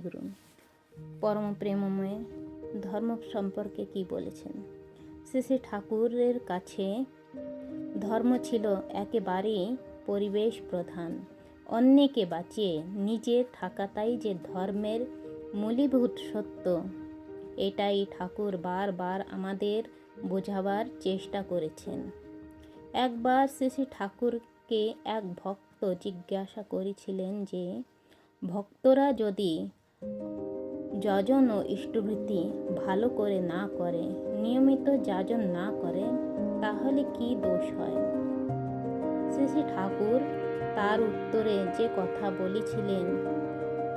জয়গুরু। পরম প্রেমময় ধর্ম সম্পর্কে কি বলেছেন? শ্রী শ্রী ঠাকুরের কাছে ধর্ম ছিল একেবারেই পরিবেশ প্রধান। অন্যকে বাঁচিয়ে নিজে থাকাটাই যে ধর্মের মূলীভূত সত্য, এটাই ঠাকুর বারবার আমাদের বোঝাবার চেষ্টা করেছেন। একবার শ্রী শ্রী ঠাকুরকে এক ভক্ত জিজ্ঞাসা করেছিলেন যে ভক্তরা যদি যজন ও ইষ্টভৃতি ভালো করে না করে, নিয়মিত যাজন না করে, তাহলে কি দোষ হয়? শ্রী শ্রী ঠাকুর তার উত্তরে যে কথা বলেছিলেন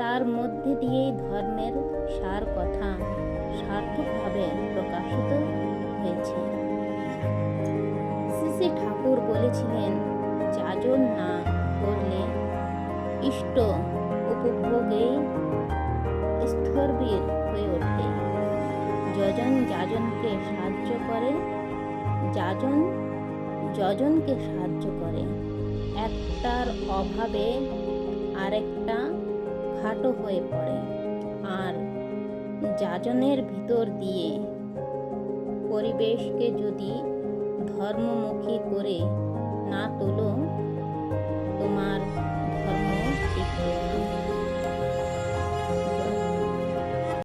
তার মধ্যে দিয়েই ধর্মের সার কথা সার্থকভাবে প্রকাশিত হয়েছে। শ্রী শ্রী ঠাকুর বলেছিলেন, যাজন না করলে ইষ্ট উপভোগেই স্থবির হয়ে ওঠে। যজন যাজনকে সাহায্য করে, যাজন যজনকে সাহায্য করে। একটার অভাবে আরেকটা খাটো হয়ে পড়ে। আর যাজনের ভিতর দিয়ে পরিবেশকে যদি ধর্মমুখী করে না তোলো,